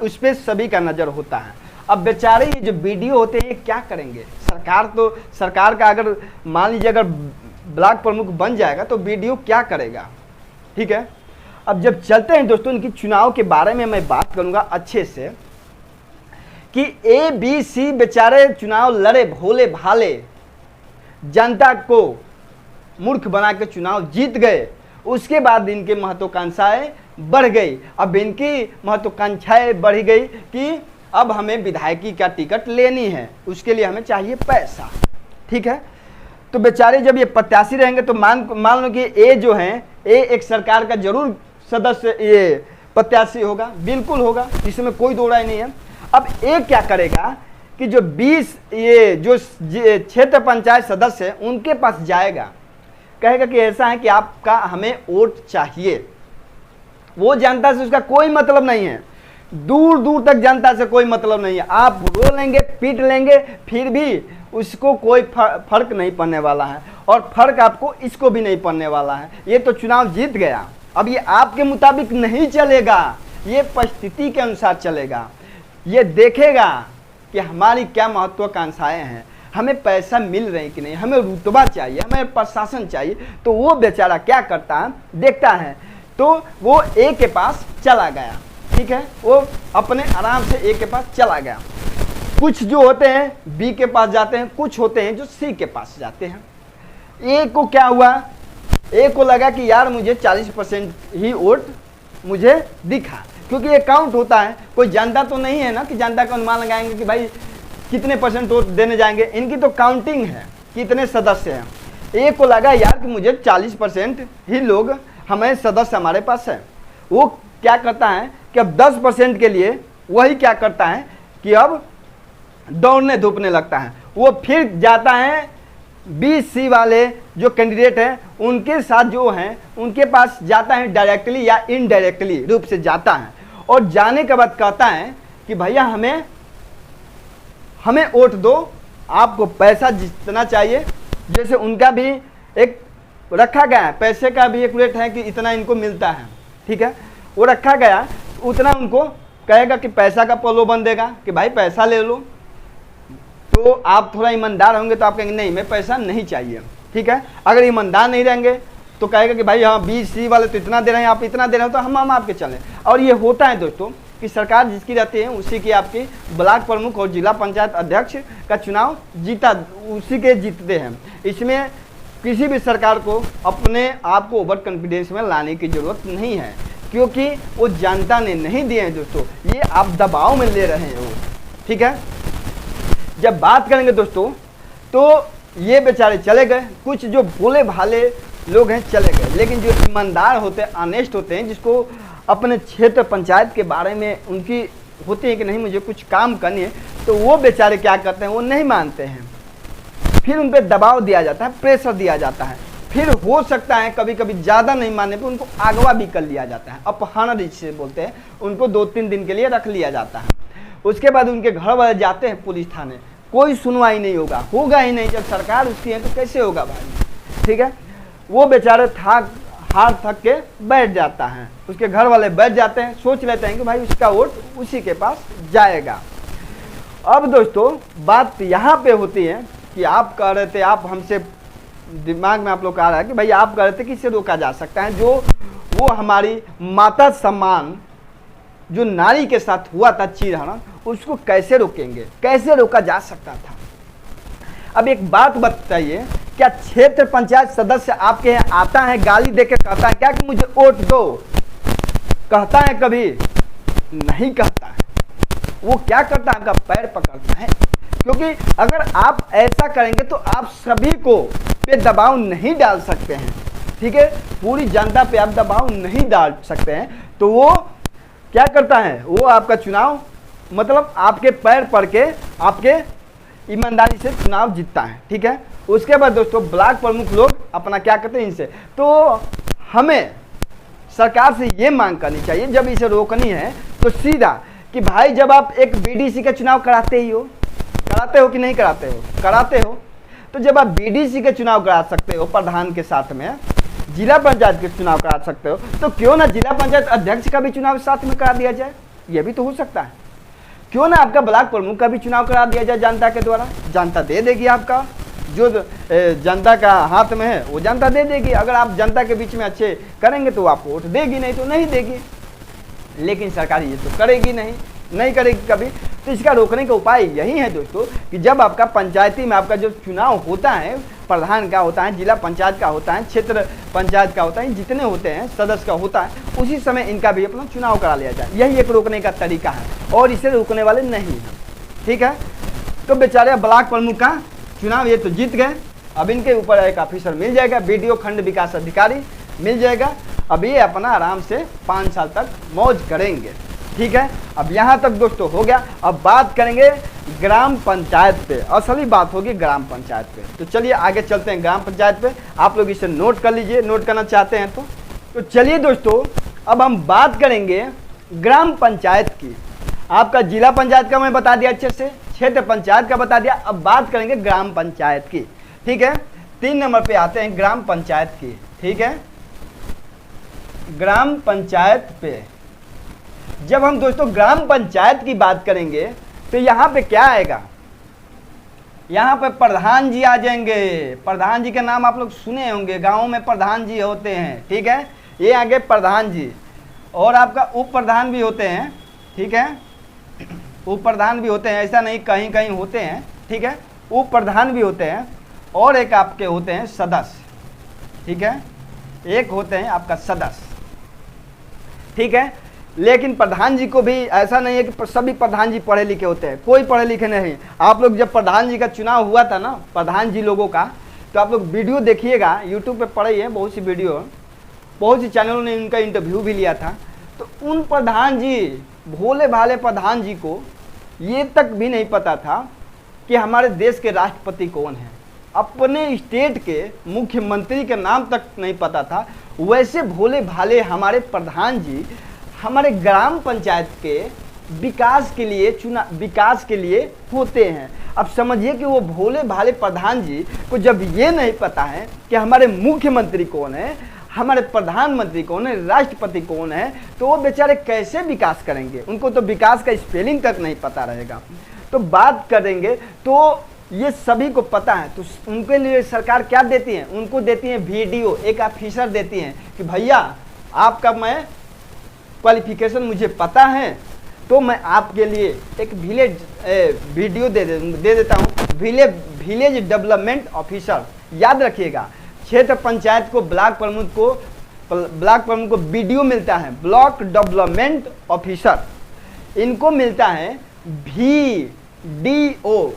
उस पर सभी का नज़र होता है। अब बेचारे ये जो वीडियो होते हैं ये क्या करेंगे, सरकार का अगर मान लीजिए अगर ब्लॉक प्रमुख बन जाएगा तो वीडियो क्या करेगा। ठीक है, अब जब चलते हैं दोस्तों इनकी चुनाव के बारे में मैं बात करूंगा अच्छे से कि ए बी सी बेचारे चुनाव लड़े, भोले भाले जनता को मूर्ख बना के चुनाव जीत गए। उसके बाद इनकी महत्वाकांक्षाएं बढ़ गई। अब इनकी महत्वाकांक्षाएं बढ़ गई कि अब हमें विधायकी का टिकट लेनी है, उसके लिए हमें चाहिए पैसा। ठीक है, तो बेचारे जब ये प्रत्याशी रहेंगे तो मान लो कि ए जो है, ए एक सरकार का जरूर सदस्य ये प्रत्याशी होगा, बिल्कुल होगा, इसमें कोई दो राय नहीं है। अब ए क्या करेगा कि जो 20 ये जो क्षेत्र पंचायत सदस्य है उनके पास जाएगा, कहेगा कि ऐसा है कि आपका हमें वोट चाहिए। वो जनता से उसका कोई मतलब नहीं है, दूर दूर तक जनता से कोई मतलब नहीं है। आप रो लेंगे, पीट लेंगे, फिर भी उसको कोई फर्क नहीं पड़ने वाला है और फर्क आपको इसको भी नहीं पड़ने वाला है। ये तो चुनाव जीत गया। अब ये आपके मुताबिक नहीं चलेगा, ये परिस्थिति के अनुसार चलेगा, ये देखेगा कि हमारी क्या महत्वाकांक्षाएं हैं, हमें पैसा मिल रही कि नहीं, हमें रुतबा चाहिए, हमें प्रशासन चाहिए। तो वो बेचारा क्या करता है, देखता है। तो वो ए के पास चला गया, ठीक है, वो अपने आराम से ए के पास चला गया। कुछ जो होते हैं बी के पास जाते हैं, कुछ होते हैं जो सी के पास जाते हैं। ए को क्या हुआ, ए को लगा कि यार मुझे 40% ही वोट मुझे दिखा, क्योंकि ये काउंट होता है, कोई जनता तो नहीं है ना कि जनता का अनुमान लगाएंगे कि भाई कितने % वोट देने जाएंगे, इनकी तो काउंटिंग है कितने सदस्य हैं। ए को लगा यार कि मुझे 40% ही लोग हमें सदस्य हमारे पास है। वो क्या करता है कि अब 10% के लिए वही क्या करता है कि अब दौड़ने धूपने लगता है। वो फिर जाता है बी सी वाले जो कैंडिडेट हैं उनके साथ जो हैं उनके पास जाता है, डायरेक्टली या इनडायरेक्टली रूप से जाता है, और जाने के बाद कहता है कि भैया हमें वोट दो, आपको पैसा जितना चाहिए, जैसे उनका भी एक रखा गया है, पैसे का भी एक रेट है कि इतना इनको मिलता है, ठीक है, वो रखा गया, उतना उनको कहेगा कि पैसा का प्रलोभन देगा कि भाई पैसा ले लो। तो आप थोड़ा ईमानदार होंगे तो आप कहेंगे नहीं मैं पैसा नहीं चाहिए, ठीक है। अगर ईमानदार नहीं रहेंगे तो कहेगा कि भाई हाँ बी सी वाले तो इतना दे रहे हैं, आप इतना दे रहे हो तो हम आपके चलें। और ये होता है दोस्तों कि सरकार जिसकी रहती है उसी की आपकी ब्लॉक प्रमुख और जिला पंचायत अध्यक्ष का चुनाव उसी के जीतते हैं। इसमें किसी भी सरकार को अपने आप को ओवर कॉन्फिडेंस में लाने की जरूरत नहीं है, क्योंकि वो जनता ने नहीं दिए हैं दोस्तों, ये आप दबाव में ले रहे हो, ठीक है। जब बात करेंगे दोस्तों तो ये बेचारे चले गए, कुछ जो भोले भाले लोग हैं चले गए, लेकिन जो ईमानदार होते हैं, ऑनेस्ट होते हैं, जिसको अपने क्षेत्र पंचायत के बारे में उनकी होती है कि नहीं मुझे कुछ काम करनी है, तो वो बेचारे क्या करते हैं, वो नहीं मानते हैं। फिर उन पर दबाव दिया जाता है, प्रेशर दिया जाता है, फिर हो सकता है कभी कभी ज़्यादा नहीं मानने पे उनको अगवा भी कर लिया जाता है, अपहरण जिसे बोलते हैं, उनको 2-3 दिन के लिए रख लिया जाता है। उसके बाद उनके घर वाले जाते हैं पुलिस थाने, कोई सुनवाई नहीं होगा ही नहीं, जब सरकार उसकी है तो कैसे होगा भाई, ठीक है। वो बेचारे हार थक के बैठ जाता है, उसके घर वाले बैठ जाते हैं, सोच लेते हैं कि भाई उसका वोट उसी के पास जाएगा। अब दोस्तों बात यहाँ पे होती है कि आप कह रहे थे, आप हमसे दिमाग में आप लोग आ रहा है कि भाई आप कह रहे थे कि इसे रोका जा सकता है, जो वो हमारी माता सम्मान जो नारी के साथ हुआ था चीरहरण, उसको कैसे रोकेंगे, कैसे रोका जा सकता था। अब एक बात बताइए, क्या क्षेत्र पंचायत सदस्य आपके यहाँ आता है गाली देके कहता है क्या कि मुझे वोट दो, कहता है कभी नहीं कहता है, वो क्या करता है आपका पैर पकड़ता है। क्योंकि अगर आप ऐसा करेंगे तो आप सभी को पे दबाव नहीं डाल सकते हैं, ठीक है, पूरी जनता पे आप दबाव नहीं डाल सकते हैं। तो वो क्या करता है, वो आपका चुनाव मतलब आपके पैर पड़ के आपके ईमानदारी से चुनाव जीतता है, ठीक है। उसके बाद दोस्तों ब्लॉक प्रमुख लोग अपना क्या करते हैं इनसे, तो हमें सरकार से ये मांग करनी चाहिए जब इसे रोकनी है तो सीधा कि भाई जब आप एक बीडीसी का चुनाव कराते हो कि नहीं कराते हो, तो जब आप बीडीसी के चुनाव करा सकते हो प्रधान के साथ में, जिला पंचायत के चुनाव करा सकते हो, तो क्यों ना जिला पंचायत अध्यक्ष का भी चुनाव साथ में करा दिया जाए, ये भी तो हो सकता है। क्यों ना आपका ब्लॉक प्रमुख का भी चुनाव करा दिया जाए जनता के द्वारा, जनता दे देगी, आपका जो जनता का हाथ में है वो जनता दे देगी। अगर आप जनता के बीच में अच्छे करेंगे तो आपको वोट देगी, नहीं तो नहीं देगी। लेकिन सरकार ये तो करेगी नहीं करेगी कभी। तो इसका रोकने का उपाय यही है दोस्तों कि जब आपका पंचायती में आपका जो चुनाव होता है, प्रधान का होता है, जिला पंचायत का होता है, क्षेत्र पंचायत का होता है, जितने होते हैं सदस्य का होता है, उसी समय इनका भी अपना चुनाव करा लिया जाए। यही एक रोकने का तरीका है और इसे रोकने वाले नहीं है, ठीक है। तो बेचारे ब्लॉक प्रमुख का चुनाव ये तो जीत गए, अब इनके ऊपर एक ऑफिसर मिल जाएगा, बीडीओ खंड विकास अधिकारी मिल जाएगा। अब ये अपना आराम से 5 साल तक मौज करेंगे, ठीक है। अब यहाँ तक दोस्तों हो गया। अब बात करेंगे ग्राम पंचायत पे, असली बात होगी ग्राम पंचायत पे। तो चलिए आगे चलते हैं ग्राम पंचायत पे, आप लोग इसे नोट कर लीजिए, नोट करना चाहते हैं तो चलिए दोस्तों अब हम बात करेंगे ग्राम पंचायत की। आपका जिला पंचायत का मैं बता दिया अच्छे से, क्षेत्र पंचायत का बता दिया, अब बात करेंगे ग्राम पंचायत की, ठीक है। 3 नंबर पे आते हैं ग्राम पंचायत की, ठीक है। ग्राम पंचायत पे जब हम दोस्तों ग्राम पंचायत की बात करेंगे तो यहाँ पे क्या आएगा, यहाँ पे प्रधान जी आ जाएंगे। प्रधान जी का नाम आप लोग सुने होंगे, गाँव में प्रधान जी होते हैं, ठीक है। ये आगे प्रधान जी, और आपका उप प्रधान भी होते हैं, ठीक है। उप प्रधान भी होते हैं, ऐसा नहीं कहीं कहीं होते हैं, ठीक है। उप प्रधान भी होते हैं, और एक आपके होते हैं सदस्य, ठीक है। एक होते हैं आपका सदस्य, ठीक है। लेकिन प्रधान जी को भी ऐसा नहीं है कि सभी प्रधान जी पढ़े लिखे होते हैं, कोई पढ़े लिखे नहीं। आप लोग जब प्रधान जी का चुनाव हुआ था ना, प्रधान जी लोगों का, तो आप लोग वीडियो देखिएगा, यूट्यूब पे पड़े है बहुत सी वीडियो, बहुत सी चैनलों ने इनका इंटरव्यू भी लिया था। तो उन प्रधान जी, भोले भाले प्रधान जी को ये तक भी नहीं पता था कि हमारे देश के राष्ट्रपति कौन है, अपने स्टेट के मुख्यमंत्री के नाम तक नहीं पता था। वैसे भोले भाले हमारे प्रधान जी हमारे ग्राम पंचायत के विकास के लिए होते हैं। अब समझिए कि वो भोले भाले प्रधान जी को जब ये नहीं पता है कि हमारे मुख्यमंत्री कौन है, हमारे प्रधानमंत्री कौन है, राष्ट्रपति कौन है, तो वो बेचारे कैसे विकास करेंगे। उनको तो विकास का स्पेलिंग तक नहीं पता रहेगा। तो बात करेंगे तो ये सभी को पता है, तो उनके लिए सरकार क्या देती है, उनको देती है वीडियो, एक ऑफिसर देती हैं कि भैया आपका मैं क्वालिफिकेशन मुझे पता है, तो मैं आपके लिए एक वीडियो दे देता हूँ। विलेज डेवलपमेंट ऑफिसर, याद रखिएगा, क्षेत्र पंचायत को ब्लॉक प्रमुख को वीडियो मिलता है, ब्लॉक डेवलपमेंट ऑफिसर, इनको मिलता है VDO,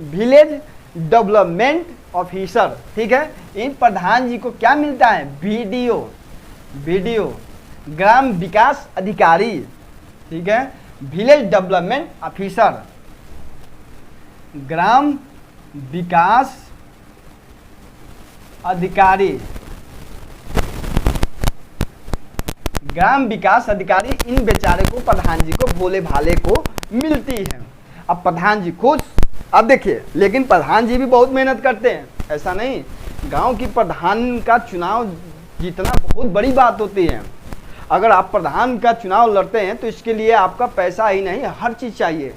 विलेज डेवलपमेंट ऑफिसर, ठीक है। इन प्रधान जी को क्या मिलता है, वीडियो ग्राम विकास अधिकारी, ठीक है। विलेज डेवलपमेंट ऑफिसर, ग्राम विकास अधिकारी, ग्राम विकास अधिकारी, इन बेचारे को प्रधान जी को भोले भाले को मिलती है। अब प्रधान जी खुश, अब देखिए, लेकिन प्रधान जी भी बहुत मेहनत करते हैं, ऐसा नहीं। गांव की प्रधान का चुनाव जीतना बहुत बड़ी बात होती है। अगर आप प्रधान का चुनाव लड़ते हैं तो इसके लिए आपका पैसा ही नहीं, हर चीज़ चाहिए,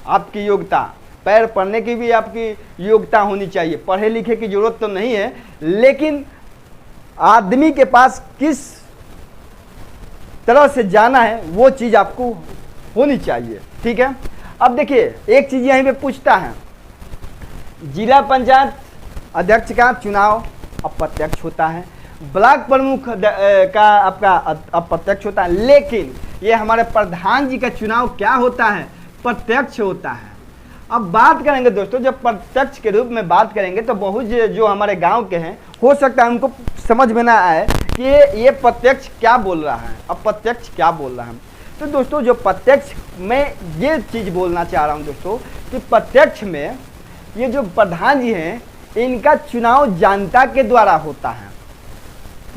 आपकी योग्यता, पैर पढ़ने की भी आपकी योग्यता होनी चाहिए। पढ़े लिखे की जरूरत तो नहीं है, लेकिन आदमी के पास किस तरह से जाना है वो चीज़ आपको होनी चाहिए, ठीक है। अब देखिए, एक चीज़ यहीं पे पूछता है, जिला पंचायत अध्यक्ष का चुनाव अप्रत्यक्ष होता है, ब्लॉक प्रमुख का आपका अप्रत्यक्ष होता है, लेकिन ये हमारे प्रधान जी का चुनाव क्या होता है, प्रत्यक्ष होता है। अब बात करेंगे दोस्तों, जब प्रत्यक्ष के रूप में बात करेंगे तो बहुत जो हमारे गांव के हैं, हो सकता है उनको समझ में ना आए कि ये प्रत्यक्ष क्या बोल रहा है, अप्रत्यक्ष क्या बोल रहा है। तो दोस्तों, जो प्रत्यक्ष, मैं ये चीज़ बोलना चाह रहा हूँ दोस्तों कि प्रत्यक्ष में ये जो प्रधान जी हैं, इनका चुनाव जनता के द्वारा होता है।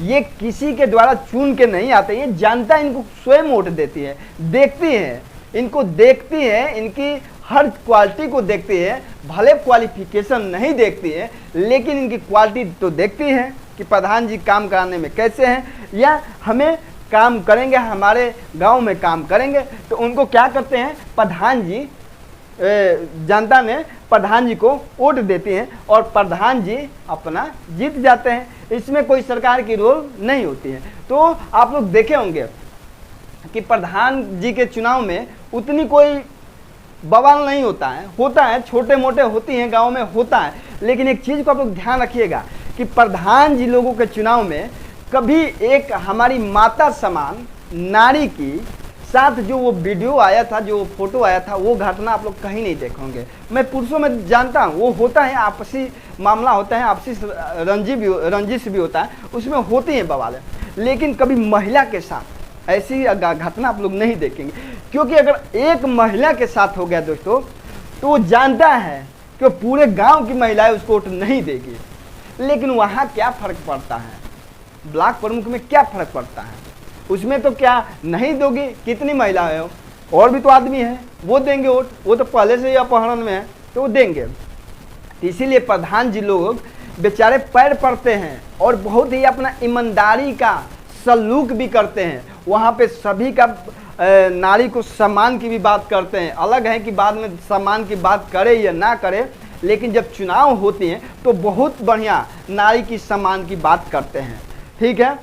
ये किसी के द्वारा चुन के नहीं आते, ये जनता इनको स्वयं वोट देती है, देखती है, इनको देखती है, इनकी हर क्वालिटी को देखती है। भले क्वालिफिकेशन नहीं देखती है, लेकिन इनकी क्वालिटी तो देखती है कि प्रधान जी काम कराने में कैसे हैं, या हमें काम करेंगे, हमारे गांव में काम करेंगे। तो उनको क्या करते हैं, प्रधान जी, जनता ने प्रधान जी को वोट देती हैं और प्रधान जी अपना जीत जाते हैं। इसमें कोई सरकार की रोल नहीं होती है। तो आप लोग देखे होंगे कि प्रधान जी के चुनाव में उतनी कोई बवाल नहीं होता है, छोटे मोटे होती हैं, गांव में होता है। लेकिन एक चीज़ को आप लोग ध्यान रखिएगा कि प्रधान जी लोगों के चुनाव में कभी एक हमारी माता समान नारी की साथ जो वो वीडियो आया था, जो फोटो आया था, वो घटना आप लोग कहीं नहीं देखेंगे। मैं पुरुषों में जानता हूँ वो होता है, आपसी मामला होता है, आपसी रंजिश भी होता है, उसमें होती हैं बवाल, लेकिन कभी महिला के साथ ऐसी घटना आप लोग नहीं देखेंगे। क्योंकि अगर एक महिला के साथ हो गया दोस्तों, तो वो जानता है कि पूरे गांव की महिलाएं उसको वोट नहीं देगी। लेकिन वहाँ क्या फ़र्क पड़ता है, ब्लॉक प्रमुख में क्या फ़र्क पड़ता है, उसमें तो क्या नहीं दोगी, कितनी महिलाएं हो, और भी तो आदमी है, वो देंगे वोट, वो तो पहले से ही अपहरण में है, तो वो देंगे। इसीलिए प्रधान जी लोग बेचारे पैर पड़ते हैं और बहुत ही अपना ईमानदारी का सलूक भी करते हैं। वहाँ पे सभी का नारी को सम्मान की भी बात करते हैं। अलग है कि बाद में सम्मान की बात करे या ना करे, लेकिन जब चुनाव होते हैं तो बहुत बढ़िया नारी की सम्मान की बात करते हैं। ठीक है,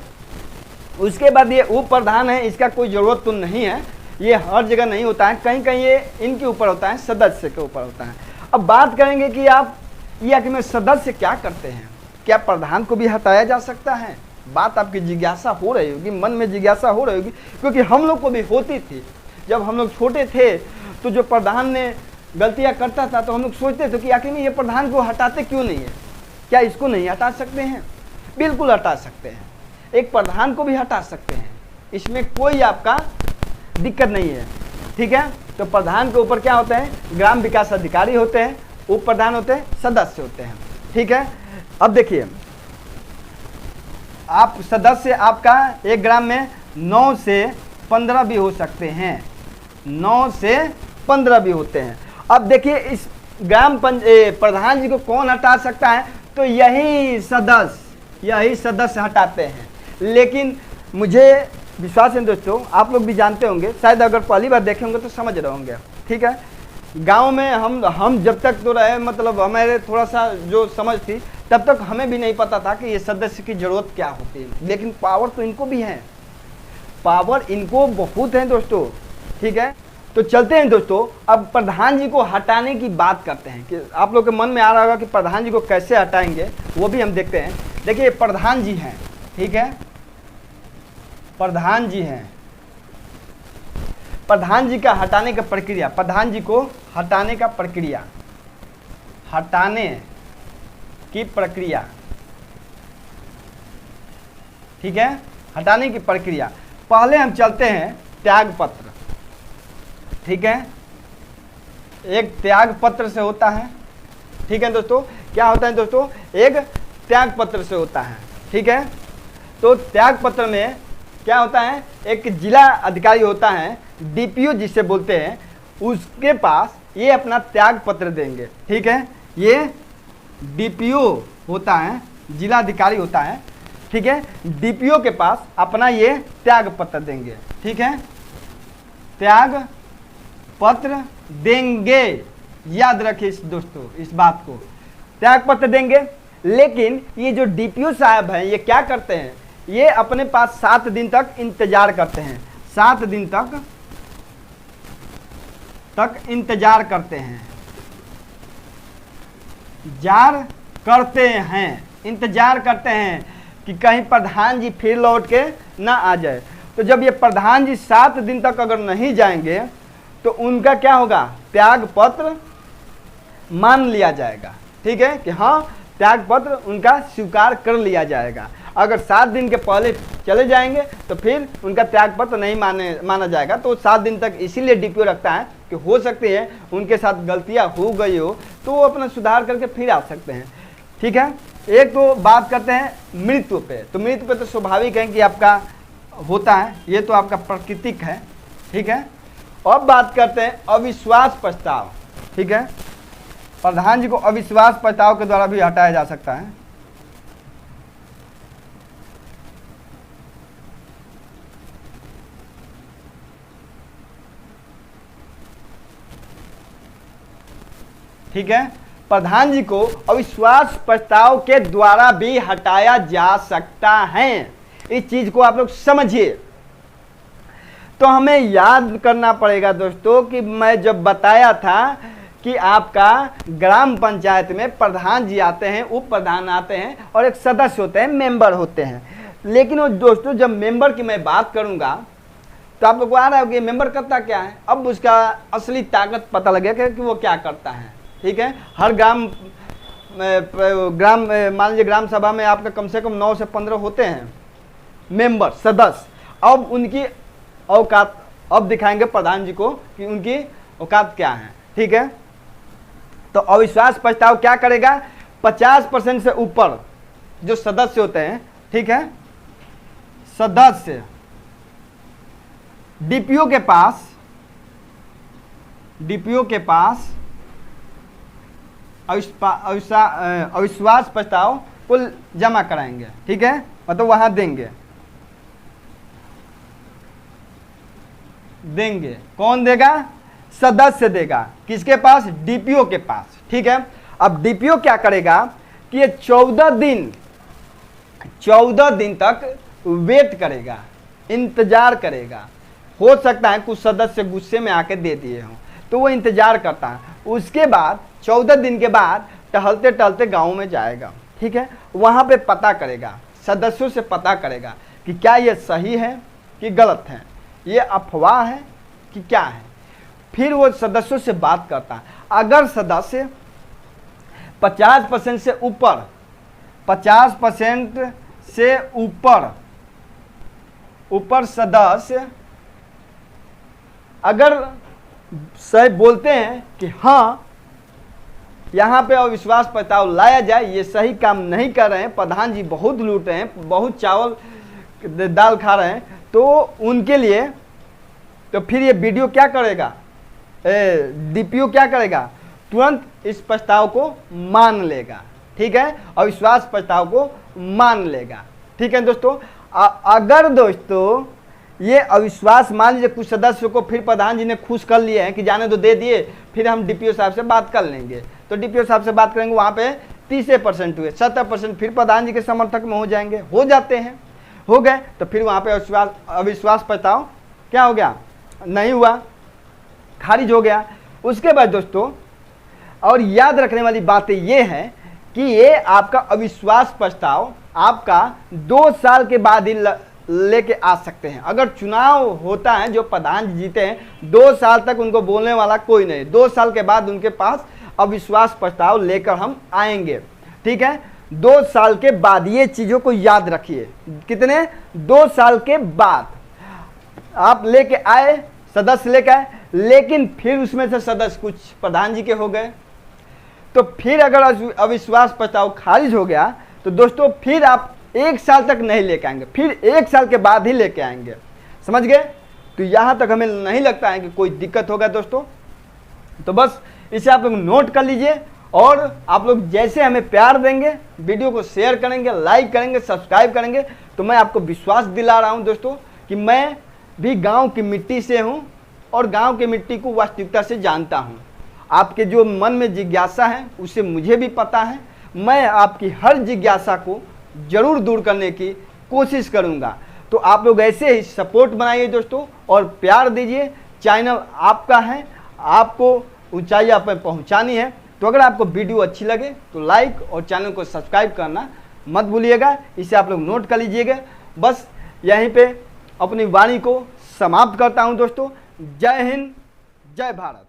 उसके बाद ये उप प्रधान है, इसका कोई ज़रूरत तो नहीं है, ये हर जगह नहीं होता है, कहीं कहीं ये इनके ऊपर होता है, सदस्य के ऊपर होता है। अब बात करेंगे कि आप ये आखिर में सदस्य क्या करते हैं, क्या प्रधान को भी हटाया जा सकता है? बात आपकी जिज्ञासा हो रही होगी, मन में जिज्ञासा हो रही होगी, क्योंकि हम लोग को भी होती थी। जब हम लोग छोटे थे तो जो प्रधान ने गलतियां करता था तो हम लोग सोचते थे कि आखिर में ये प्रधान को हटाते क्यों नहीं है, क्या इसको नहीं हटा सकते हैं? बिल्कुल हटा सकते हैं, एक प्रधान को भी हटा सकते हैं, इसमें कोई आपका दिक्कत नहीं है। ठीक है, तो प्रधान के ऊपर क्या होते हैं? ग्राम विकास अधिकारी होते हैं, उप प्रधान होते हैं, सदस्य होते हैं। ठीक है, अब देखिए आप सदस्य आपका एक ग्राम में 9 से 15 भी हो सकते हैं, 9 से 15 भी होते हैं। अब देखिए इस प्रधान जी को कौन हटा सकता है? तो यही सदस्य हटाते हैं। लेकिन मुझे विश्वास है दोस्तों, आप लोग भी जानते होंगे, शायद अगर पहली बार देखे होंगे तो समझ रहे होंगे। ठीक है, गांव में हम जब तक तो रहे, मतलब हमारे थोड़ा सा जो समझ थी तब तक हमें भी नहीं पता था कि ये सदस्य की जरूरत क्या होती है, लेकिन पावर तो इनको भी है, पावर इनको बहुत है दोस्तों। ठीक है, तो चलते हैं दोस्तों, अब प्रधान जी को हटाने की बात करते हैं कि आप लोग के मन में आ रहा होगा कि प्रधान जी को कैसे हटाएंगे, वो भी हम देखते हैं। देखिए प्रधान जी हैं, ठीक है, प्रधान जी हैं, प्रधान जी का हटाने का प्रक्रिया, प्रधान जी को हटाने का प्रक्रिया, हटाने की प्रक्रिया, ठीक है, हटाने की प्रक्रिया। पहले हम चलते हैं त्याग पत्र। ठीक है, एक त्याग पत्र से होता है। ठीक है दोस्तों, क्या होता है दोस्तों? एक त्याग पत्र से होता है। ठीक है, तो त्याग पत्र में क्या होता है? एक जिला अधिकारी होता है, डीपीओ जिसे बोलते हैं, उसके पास ये अपना त्याग पत्र देंगे। ठीक है, ये डीपीओ होता है, जिला अधिकारी होता है। ठीक है, डीपीओ के पास अपना ये त्याग पत्र देंगे। ठीक है, त्याग पत्र देंगे, याद रखिए दोस्तों इस बात को, त्याग पत्र देंगे। लेकिन ये जो डीपीओ साहब हैं, ये क्या करते हैं? ये अपने पास 7 दिन तक इंतजार करते हैं, 7 दिन तक इंतजार करते हैं, इंतजार करते हैं कि कहीं प्रधान जी फिर लौट के ना आ जाए। तो जब ये प्रधान जी 7 दिन तक अगर नहीं जाएंगे तो उनका क्या होगा? त्याग पत्र मान लिया जाएगा। ठीक है, कि हाँ त्याग पत्र उनका स्वीकार कर लिया जाएगा। अगर 7 दिन के पहले चले जाएंगे तो फिर उनका त्याग पत्र नहीं माना जाएगा। तो 7 दिन तक इसीलिए डीपीओ रखता है कि हो सकती है उनके साथ गलतियां हो गई हो तो वो अपना सुधार करके फिर आ सकते हैं। ठीक है, एक तो बात करते हैं मृत्यु पे। तो मृत्यु पे तो स्वाभाविक है कि आपका होता है, ये तो आपका प्राकृतिक है। ठीक है, अब बात करते हैं अविश्वास प्रस्ताव। ठीक है, प्रधान जी को अविश्वास प्रस्ताव के द्वारा भी हटाया जा सकता है। ठीक है, प्रधान जी को अविश्वास प्रस्ताव के द्वारा भी हटाया जा सकता है। इस चीज को आप लोग समझिए। तो हमें याद करना पड़ेगा दोस्तों कि मैं जब बताया था कि आपका ग्राम पंचायत में प्रधान जी आते हैं, उप प्रधान आते हैं और एक सदस्य होते हैं, मेंबर होते हैं। लेकिन वो दोस्तों जब मेंबर की मैं बात करूंगा तो आप लोग को आ रहा है कि मेंबर करता क्या है। अब उसका असली ताकत पता लगेगा कि वो क्या करता है। ठीक है, हर ग्राम मान लीजिए ग्राम सभा में आपका कम से कम 9 से 15 होते हैं मेंबर, सदस्य। अब उनकी औकात अब दिखाएंगे प्रधान जी को कि उनकी औकात क्या है। ठीक है, तो अविश्वास प्रस्ताव क्या करेगा? 50% से ऊपर जो सदस्य होते हैं, ठीक है, सदस्य डीपीओ के पास अविश्वास प्रस्ताव को जमा कराएंगे। ठीक है, मतलब वहां देंगे, देंगे। कौन देगा? सदस्य देगा। किसके पास? डीपीओ के पास। ठीक है, अब डीपीओ क्या करेगा कि ये 14 दिन तक वेट करेगा, इंतजार करेगा। हो सकता है कुछ सदस्य गुस्से में आके दे दिए हों, तो वो इंतजार करता है। उसके बाद 14 दिन के बाद टहलते टहलते गाँव में जाएगा। ठीक है, वहाँ पे पता करेगा, सदस्यों से पता करेगा कि क्या ये सही है कि गलत है, ये अफवाह है कि क्या है। फिर वो सदस्यों से बात करता है। अगर सदस्य 50% से ऊपर 50% से ऊपर सदस्य अगर सही बोलते हैं कि हाँ यहाँ पे अविश्वास प्रस्ताव लाया जाए, ये सही काम नहीं कर रहे हैं, प्रधान जी बहुत लूट रहे हैं, बहुत चावल दाल खा रहे हैं, तो उनके लिए तो फिर ये वीडियो क्या करेगा, डीपीओ क्या करेगा? तुरंत इस प्रस्ताव को मान लेगा। ठीक है, अविश्वास प्रस्ताव को मान लेगा। ठीक है दोस्तों, अगर दोस्तों ये अविश्वास मान लीजिए कुछ सदस्यों को फिर प्रधान जी ने खुश कर लिए हैं कि जाने दो, दे दिए, फिर हम डीपीओ साहब से बात कर लेंगे, तो डीपीओ साहब से बात करेंगे, वहाँ पे 30% हुए, 70% फिर प्रधान जी के समर्थक में हो जाएंगे, हो जाते हैं, हो गए, तो फिर वहाँ पे अविश्वास प्रस्ताव क्या हो गया? नहीं हुआ, खारिज हो गया। उसके बाद दोस्तों और याद रखने वाली बातें ये हैं कि ये आपका अविश्वास प्रस्ताव आपका 2 साल के बाद ही लेके आ सकते हैं। अगर चुनाव होता है, जो प्रधान जी जीते हैं, 2 साल तक उनको बोलने वाला कोई नहीं, 2 साल के बाद उनके पास अविश्वास प्रस्ताव लेकर हम आएंगे। ठीक है, 2 साल के बाद, ये चीज़ों को याद रखिए। कितने? 2 साल के बाद आप लेके आए, सदस्य लेके आए, लेकिन फिर उसमें से सदस्य कुछ प्रधान जी के हो गए, तो फिर अगर अविश्वास प्रस्ताव खारिज हो गया तो दोस्तों फिर आप 1 साल तक नहीं लेके आएंगे, फिर 1 साल के बाद ही लेके आएंगे। समझ गए? तो यहाँ तक हमें नहीं लगता है कि कोई दिक्कत होगा दोस्तों। तो बस इसे आप लोग नोट कर लीजिए, और आप लोग जैसे हमें प्यार देंगे, वीडियो को शेयर करेंगे, लाइक करेंगे, सब्सक्राइब करेंगे, तो मैं आपको विश्वास दिला रहा हूँ दोस्तों कि मैं भी गाँव की मिट्टी से हूँ और गाँव की मिट्टी को वास्तविकता से जानता हूँ। आपके जो मन में जिज्ञासा है उसे मुझे भी पता है, मैं आपकी हर जिज्ञासा को जरूर दूर करने की कोशिश करूंगा। तो आप लोग ऐसे ही सपोर्ट बनाइए दोस्तों, और प्यार दीजिए। चैनल आपका है, आपको ऊंचाइयों पर पहुंचानी है। तो अगर आपको वीडियो अच्छी लगे तो लाइक और चैनल को सब्सक्राइब करना मत भूलिएगा, इसे आप लोग नोट कर लीजिएगा। बस यहीं पे अपनी वाणी को समाप्त करता हूं दोस्तों। जय हिंद, जय भारत।